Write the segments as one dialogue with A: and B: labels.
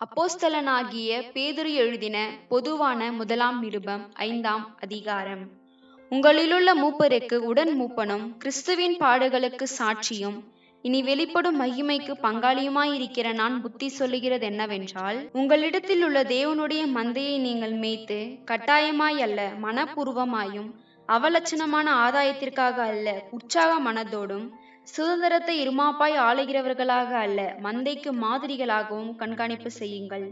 A: அப்போஸ்தலனாகிய பேதுரு எழுதின பொதுவான முதலாம் நிருபம் 5ஆம் அதிகாரம். உங்களிலுள்ள மூப்பருக்கு உடன் மூப்பனும் கிறிஸ்துவின் பாடுகளுக்கு சாட்சியும் இனி வெளிப்படும் மகிமைக்கு பங்காளியுமாயிருக்கிற நான் புத்தி சொல்லுகிறது என்னவென்றால், உங்களிடத்தில் உள்ள தேவனுடைய மந்தையை நீங்கள் மேய்த்து கட்டாயமாய் அல்ல, மனப்பூர்வமாயும் அவலட்சணமான ஆதாயத்திற்காக அல்ல, உற்சாக மனதோடும் சுதந்திரத்தை இருமாப்பாய் ஆளுகிறவர்களாக அல்ல, மந்தைக்கு மாதிரிகளாகவும் கண்காணிப்பு செய்யுங்கள்.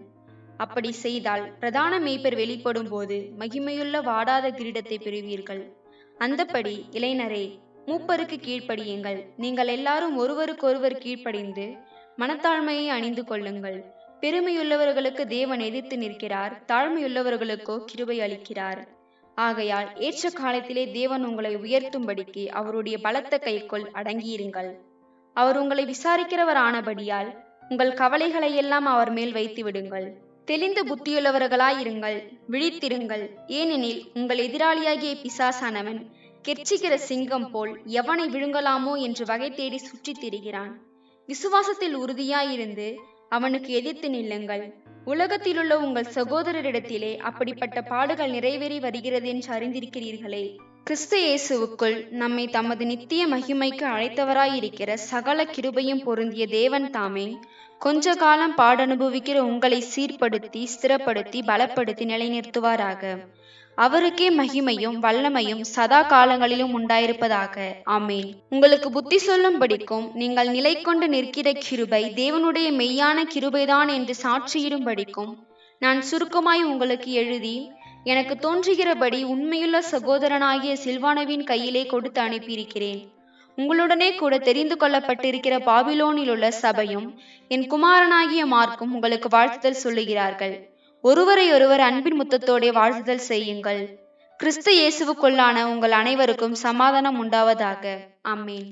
A: அப்படி செய்தால் பிரதான மேய்ப்பர் வெளிப்படும் போது மகிமையுள்ள வாடாத கிரீடத்தை பெறுவீர்கள். அந்தப்படி இளைஞரே, மூப்பருக்கு கீழ்ப்படியுங்கள். நீங்கள் எல்லாரும் ஒருவருக்கொருவர் கீழ்ப்படிந்து மனத்தாழ்மையை அணிந்து கொள்ளுங்கள். பெருமையுள்ளவர்களுக்கு தேவன் எதிர்த்து நிற்கிறார், தாழ்மையுள்ளவர்களுக்கோ கிருபை அளிக்கிறார். ஆகையால் ஏற்ற காலத்திலே தேவன் உங்களை உயர்த்தும்படிக்கு அவருடைய பலத்த கைக்குள் அடங்கியிருங்கள். அவர் உங்களை விசாரிக்கிறவர் ஆனபடியால் உங்கள் கவலைகளையெல்லாம் அவர் மேல் வைத்து விடுங்கள். தெளிந்த புத்தியுள்ளவர்களாயிருங்கள், விழித்திருங்கள். ஏனெனில் உங்கள் எதிராளியாகிய பிசாசானவன் கெர்ச்சிக்கிற சிங்கம் போல் எவனை விழுங்கலாமோ என்று வகை தேடி சுற்றித் திரிகிறான். விசுவாசத்தில் உறுதியாயிருந்து அவனுக்கு எதிர்த்து நில்லுங்கள். உலகத்திலுள்ள உங்கள் சகோதரரிடத்திலே அப்படிப்பட்ட பாடுகள் நிறைவேறி வருகிறது என்று அறிந்திருக்கிறீர்களே. கிறிஸ்து இயேசுவுக்குள் நம்மை தமது நித்திய மகிமைக்கு அழைத்தவராயிருக்கிற சகல கிருபையும் பொருந்திய தேவன் தாமே கொஞ்ச காலம் பாடனுபவிக்கிற உங்களை சீர்படுத்தி ஸ்திரப்படுத்தி பலப்படுத்தி நிலைநிறுத்துவாராக. அவருக்கே மகிமையும் வல்லமையும் சதா காலங்களிலும் உண்டாயிருப்பதாக. ஆமேன். உங்களுக்கு புத்தி சொல்லும்படிக்கும் நீங்கள் நிலை கொண்டு நிற்கிற கிருபை தேவனுடைய மெய்யான கிருபைதான் என்று சாட்சியிடும்படிக்கும் நான் சுருக்கமாய் உங்களுக்கு எழுதி எனக்கு தோன்றுகிறபடி உண்மையுள்ள சகோதரனாகிய சில்வானுவின் கையிலே கொடுத்து அனுப்பியிருக்கிறேன். உங்களுடனே கூட தெரிந்து கொள்ளப்பட்டிருக்கிற பாபிலோனில் உள்ள சபையும் என் குமாரனாகிய மார்க்கும் உங்களுக்கு வாழ்த்துதல் சொல்லுகிறார்கள். ஒருவரை ஒருவர் அன்பின் முத்தத்தோടെ வாழ்த்துதல் செய்யுங்கள். கிறிஸ்து இயேசுவுக்குள்ளான உங்கள் அனைவருக்கும் சமாதானம் உண்டாவதாக. ஆமேன்.